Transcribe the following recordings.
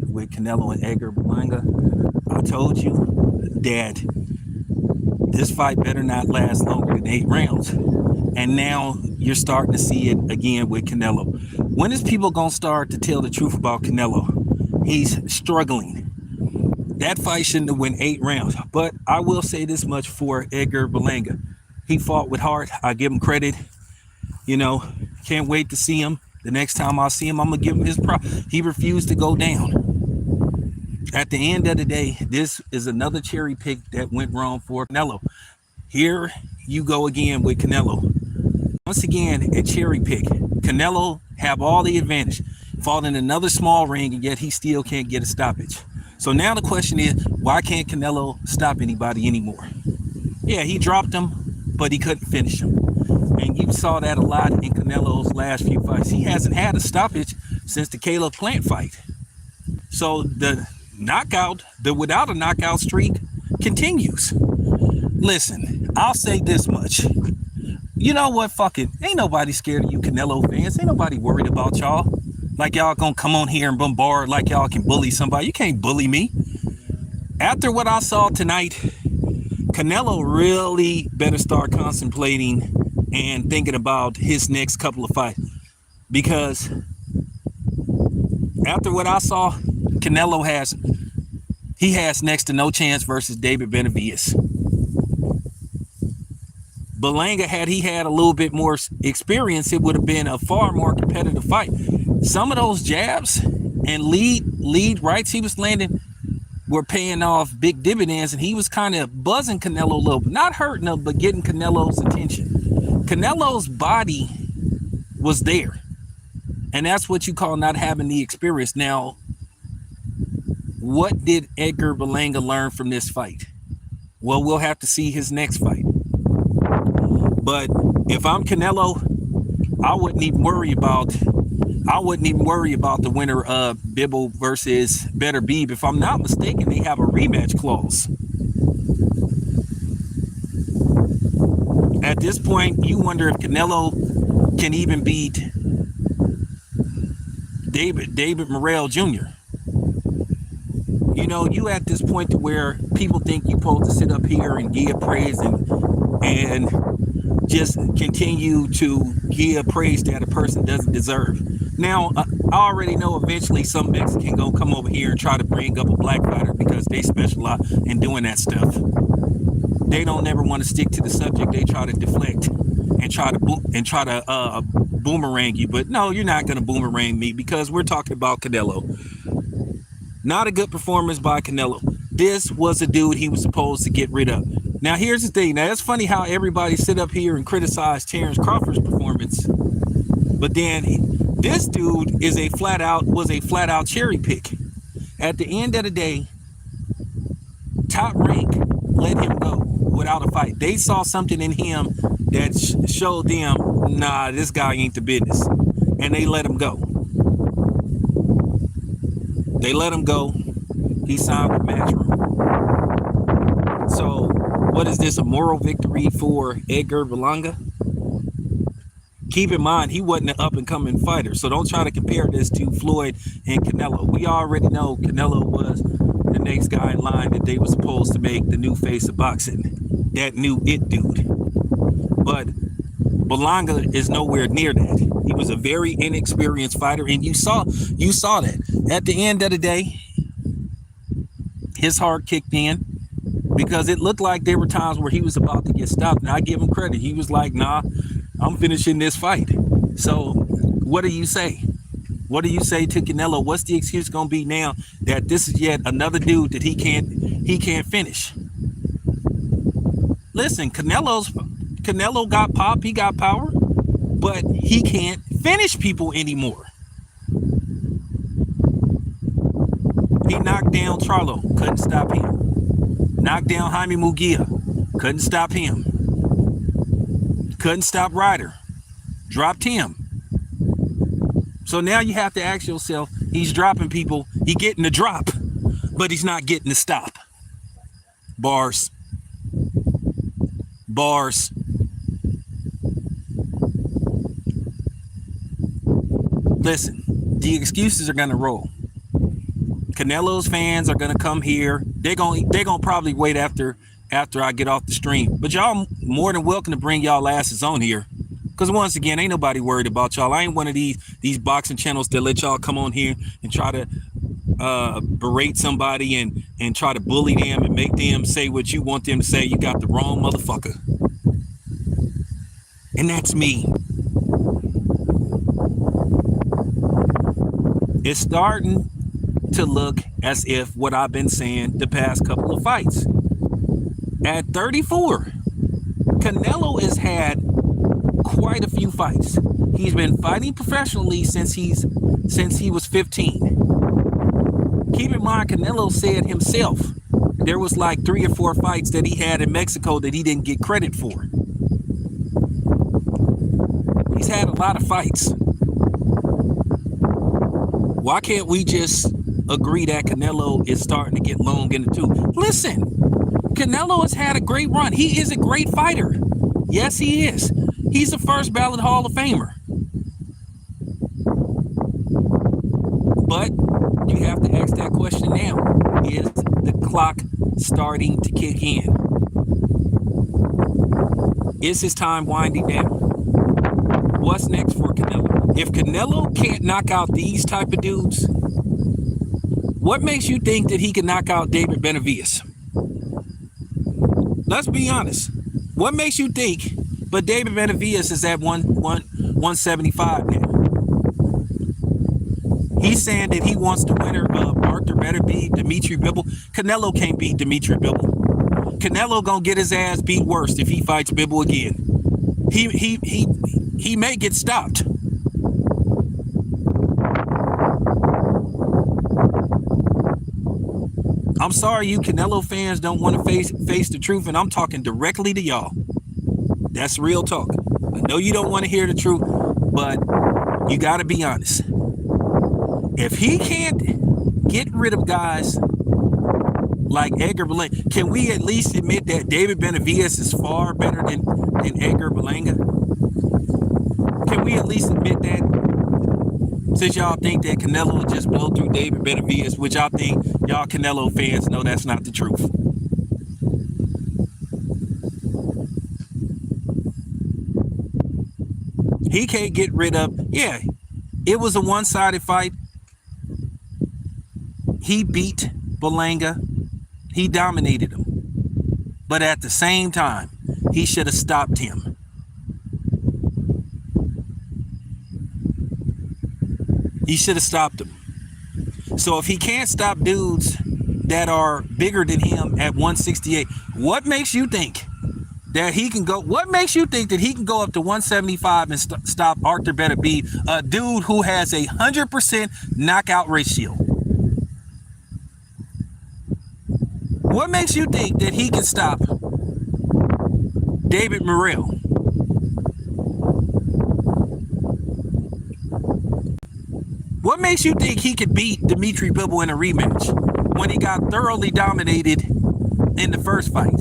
with Canelo and Edgar Berlanga. I told you that this fight better not last longer than 8 rounds. And now you're starting to see it again with Canelo. When is people going to start to tell the truth about Canelo? He's struggling. That fight shouldn't have went 8 rounds. But I will say this much for Edgar Berlanga. He fought with heart. I give him credit. You know, can't wait to see him. The next time I see him, I'm going to give him his prop. He refused to go down. At the end of the day, this is another cherry pick that went wrong for Canelo. Here you go again with Canelo. Once again, a cherry pick. Canelo have all the advantage. Fought in another small ring, and yet he still can't get a stoppage. So now the question is, why can't Canelo stop anybody anymore? Yeah, he dropped him, but he couldn't finish him. And you saw that a lot in Canelo's last few fights. He hasn't had a stoppage since the Caleb Plant fight. So the knockout, the without a knockout streak continues. Listen, I'll say this much. You know what? Fuck it. Ain't nobody scared of you Canelo fans. Ain't nobody worried about y'all. Like y'all gonna come on here and bombard like y'all can bully somebody. You can't bully me. After what I saw tonight, Canelo really better start contemplating and thinking about his next couple of fights. Because after what I saw, Canelo has next to no chance versus David Benavidez. Berlanga, had he had a little bit more experience, it would have been a far more competitive fight. Some of those jabs and lead rights he was landing were paying off big dividends, and he was kind of buzzing Canelo a little bit, not hurting him, but getting Canelo's attention. Canelo's body was there, and that's what you call not having the experience. Now, what did Edgar Berlanga learn from this fight? Well, we'll have to see his next fight. But if I'm Canelo, I wouldn't even worry about the winner of Bibble versus Better Beeb. If I'm not mistaken, they have a rematch clause. At this point, you wonder if Canelo can even beat David Morrell Jr. You know, you at this point to where people think you're supposed to sit up here and give praise and just continue to give praise that a person doesn't deserve. Now, I already know eventually some Mexican gonna come over here and try to bring up a black fighter because they specialize in doing that stuff. They don't never want to stick to the subject. They try to deflect and try to boomerang you. But no, you're not gonna boomerang me because we're talking about Canelo. Not a good performance by Canelo. This was a dude he was supposed to get rid of. Now, here's the thing. Now, it's funny how everybody sit up here and criticize Terrence Crawford's performance, but then this dude was a flat out cherry pick. At the end of the day, Top Rank let him go without a fight. They saw something in him that showed them, nah, this guy ain't the business, and they let him go. They let him go. He signed with Matchroom. So, what is this, a moral victory for Edgar Berlanga? Keep in mind, he wasn't an up-and-coming fighter, so don't try to compare this to Floyd and Canelo. We already know Canelo was the next guy in line that they were supposed to make the new face of boxing, that new it dude. But Berlanga is nowhere near that. He was a very inexperienced fighter, and you saw that. At the end of the day, his heart kicked in because it looked like there were times where he was about to get stopped. And I give him credit. He was like, nah, I'm finishing this fight. So what do you say? What do you say to Canelo? What's the excuse going to be now that this is yet another dude that he can't finish? Listen, Canelo got pop, he got power, but he can't finish people anymore. He knocked down Charlo, couldn't stop him. Knocked down Jaime Munguia, couldn't stop him. Couldn't stop Ryder, dropped him. So now you have to ask yourself, he's dropping people, he getting the drop, but he's not getting the stop. Bars. Listen, the excuses are going to roll. Canelo's fans are gonna come here. They're gonna probably wait after I get off the stream. But y'all more than welcome to bring y'all asses on here. Because once again, ain't nobody worried about y'all. I ain't one of these boxing channels that let y'all come on here and try to berate somebody and try to bully them and make them say what you want them to say. You got the wrong motherfucker. And that's me. It's starting to look as if what I've been saying the past couple of fights. At 34, Canelo has had quite a few fights. He's been fighting professionally since he was 15. Keep in mind, Canelo said himself there was like 3 or 4 fights that he had in Mexico that he didn't get credit for. He's had a lot of fights. Why can't we just agree that Canelo is starting to get long in the tooth? Listen, Canelo has had a great run. He is a great fighter. Yes, he is. He's the first ballot Hall of Famer. But you have to ask that question now. Is the clock starting to kick in? Is his time winding down? What's next for Canelo? If Canelo can't knock out these type of dudes, what makes you think that he can knock out David Benavidez? Let's be honest. What makes you think? But David Benavidez is at 175 now. He's saying that he wants the winner of Arthur better beat Dimitri Bivol. Canelo can't beat Dimitri Bivol. Canelo gonna get his ass beat worse if he fights Bivol again. He may get stopped. I'm sorry you Canelo fans don't want to face the truth, and I'm talking directly to y'all. That's real talk. I know you don't want to hear the truth, but you got to be honest. If he can't get rid of guys like Edgar Berlanga, can we at least admit that David Benavidez is far better than Edgar Berlanga? Can we at least admit that? Since y'all think that Canelo will just blow through David Benavidez, which I think y'all Canelo fans know that's not the truth. He can't get rid of, yeah, it was a one-sided fight. He beat Berlanga. He dominated him. But at the same time, he should have stopped him. He should have stopped him. So if he can't stop dudes that are bigger than him at 168, what makes you think that he can go? What makes you think that he can go up to 175 and stop Arthur Beterbiev, a dude who has 100% knockout ratio? What makes you think that he can stop David Morrell? What makes you think he could beat Dimitri Bivol in a rematch when he got thoroughly dominated in the first fight?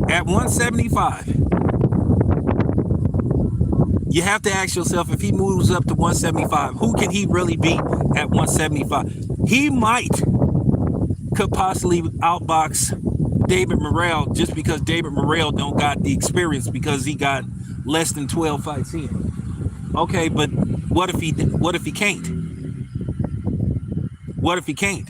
At 175, you have to ask yourself, if he moves up to 175, who can he really beat at 175? He could possibly outbox David Morrell, just because David Morrell don't got the experience because he got less than 12 fights in. Okay, but what if he can't? What if he can't?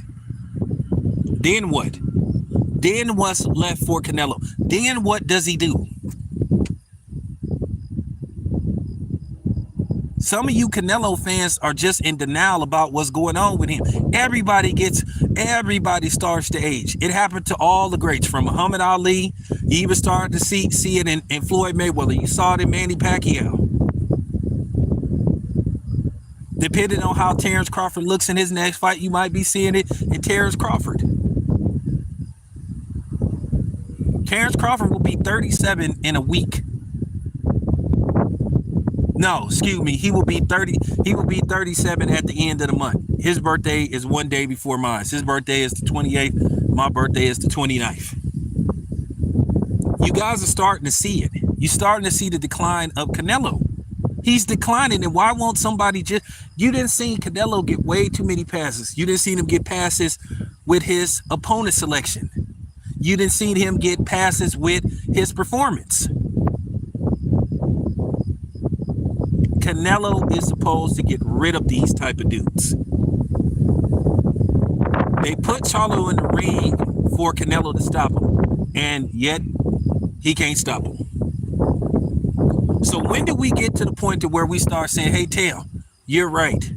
Then what? Then what's left for Canelo? Then what does he do? Some of you Canelo fans are just in denial about what's going on with him. Everybody starts to age. It happened to all the greats, from Muhammad Ali. You even started to see it in Floyd Mayweather. You saw it in Manny Pacquiao. Depending on how Terrence Crawford looks in his next fight, you might be seeing it in Terrence Crawford. Terrence Crawford will be 37 in a week. No, excuse me. He will be 30. He will be 37 at the end of the month. His birthday is one day before mine. His birthday is the 28th. My birthday is the 29th. You guys are starting to see it. You're starting to see the decline of Canelo. He's declining, and why won't somebody just? You didn't see Canelo get way too many passes. You didn't see him get passes with his opponent selection. You didn't see him get passes with his performance. Canelo is supposed to get rid of these type of dudes. They put Charlo in the ring for Canelo to stop him, and yet he can't stop him. So when do we get to the point to where we start saying, hey, Tail, you're right.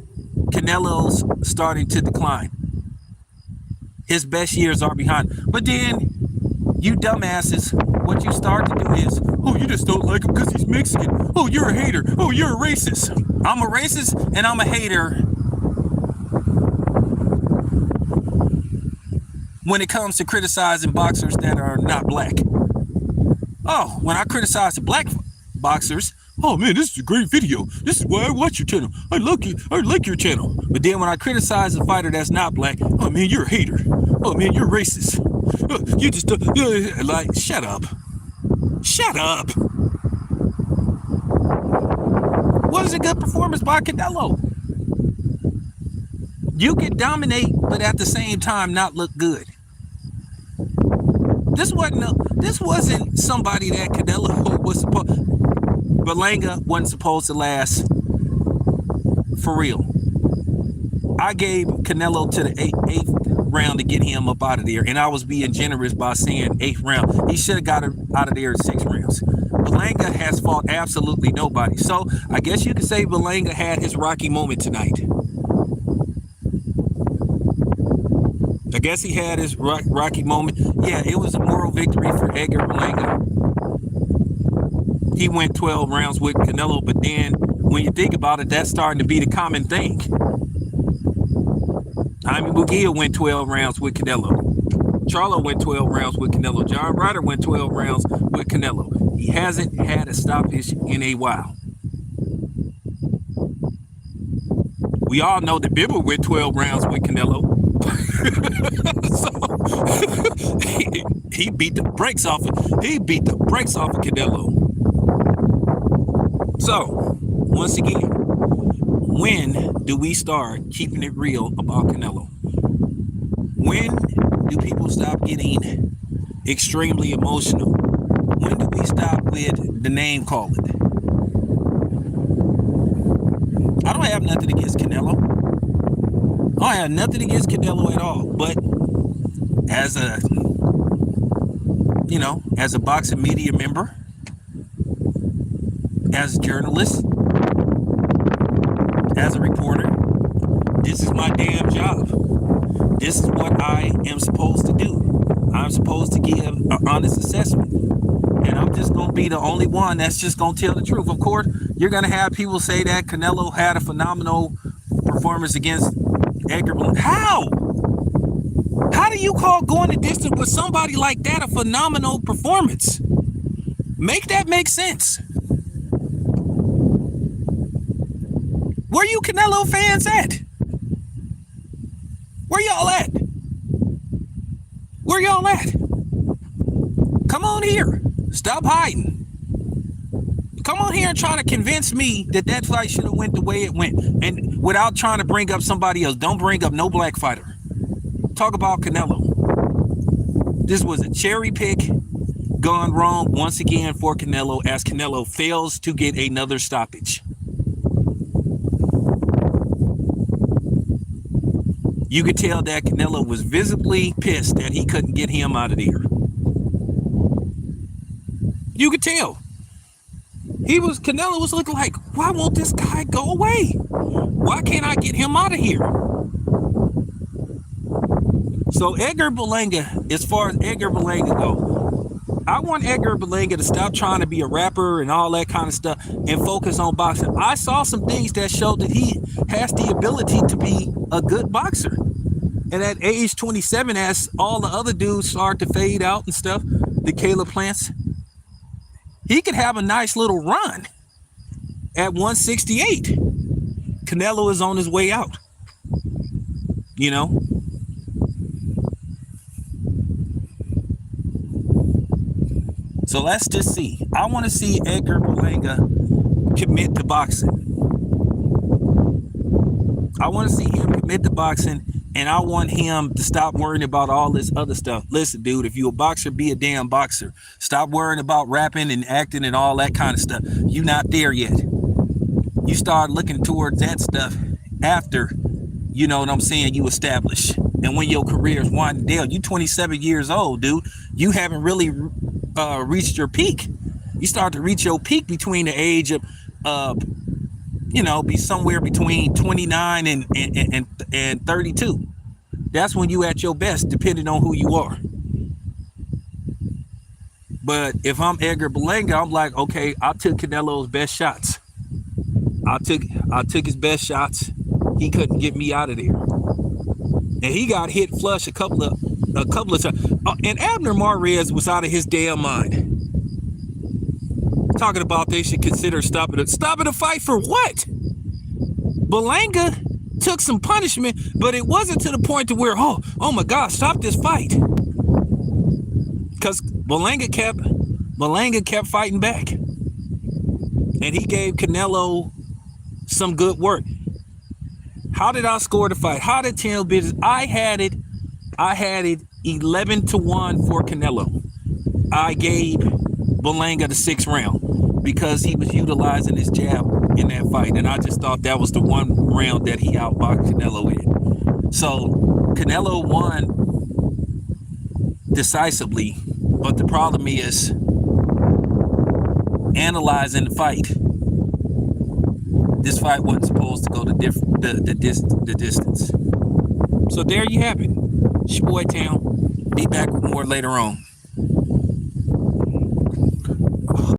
Canelo's starting to decline. His best years are behind. But then, you dumbasses, what you start to do is, oh, you just don't like him because he's Mexican. Oh, you're a hater. Oh, you're a racist. I'm a racist and I'm a hater when it comes to criticizing boxers that are not black. Oh, when I criticize the black boxers, oh man, this is a great video. This is why I watch your channel. I like your channel. But then when I criticize a fighter that's not black, oh man, you're a hater. Oh man, you're racist. You just like, shut up. Shut up. Was a good performance by Canelo. You can dominate, but at the same time not look good. This wasn't somebody that Canelo was supposed. Berlanga wasn't supposed to last for real. I gave Canelo to the eighth round to get him up out of there, and I was being generous by saying 8th round. He should have got him out of there in 6 rounds. Berlanga has fought absolutely nobody, so I guess you could say Berlanga had his Rocky moment tonight. I guess he had his Rocky moment. Yeah, it was a moral victory for Edgar Berlanga. He went 12 rounds with Canelo, but then when you think about it, that's starting to be the common thing. Jaime Munguia went 12 rounds with Canelo. Charlo went 12 rounds with Canelo. John Ryder went 12 rounds with Canelo. He hasn't had a stoppage in a while. We all know that Bibber went 12 rounds with Canelo. So he beat the brakes off of Canelo. So once again, when do we start keeping it real about Canelo? When do people stop getting extremely emotional? When do we stop with the name calling? I don't have nothing against Canelo. I have nothing against Canelo at all. But as a boxing media member, as a journalist, as a reporter, this is my damn job. This is what I am supposed to do. I'm supposed to give an honest assessment. And I'm just going to be the only one that's just going to tell the truth. Of course, you're going to have people say that Canelo had a phenomenal performance against Edgar Berlanga. How? How do you call going the distance with somebody like that a phenomenal performance? Make that make sense. Where you Canelo fans at? Where y'all at? Where y'all at? Come on here. Stop hiding. Come on here and try to convince me that that fight should have went the way it went. And without trying to bring up somebody else. Don't bring up no black fighter. Talk about Canelo. This was a cherry pick gone wrong once again for Canelo as Canelo fails to get another stoppage. You could tell that Canelo was visibly pissed that he couldn't get him out of there. You could tell. Canelo was looking like, why won't this guy go away? Why can't I get him out of here? So Edgar Berlanga, as far as Edgar Berlanga go, I want Edgar Berlanga to stop trying to be a rapper and all that kind of stuff and focus on boxing. I saw some things that showed that he has the ability to be a good boxer. And at age 27, as all the other dudes start to fade out and stuff, the Caleb Plants, he could have a nice little run at 168. Canelo is on his way out. You know? So let's just see. I want to see Edgar Berlanga commit to boxing. I want to see him commit to boxing, and I want him to stop worrying about all this other stuff. Listen, dude, if you're a boxer, be a damn boxer. Stop worrying about rapping and acting and all that kind of stuff. You're not there yet. You start looking towards that stuff after, you know what I'm saying, you establish. And when your career is winding down, you 27 years old, dude. You haven't really reached your peak. You start to reach your peak between the age of be somewhere between 29 and 32. That's when you at your best, depending on who you are. But if I'm Edgar Berlanga, I'm like, okay, I took Canelo's best shots. I took his best shots. He couldn't get me out of there, and he got hit flush a couple of times. And Abner Mares was out of his damn mind, talking about they should consider stopping the fight for what? Berlanga took some punishment, but it wasn't to the point to where, oh my God, stop this fight. Because Berlanga kept fighting back. And he gave Canelo some good work. How did I score the fight? How did Canelo business? I had it 11-1 for Canelo. I gave Berlanga the 6th round because he was utilizing his jab in that fight, and I just thought that was the one round that he outboxed Canelo in. So Canelo won decisively, but the problem is analyzing the fight. This fight wasn't supposed to go the distance. So there you have it. It's your boy Town. Be back with more later on.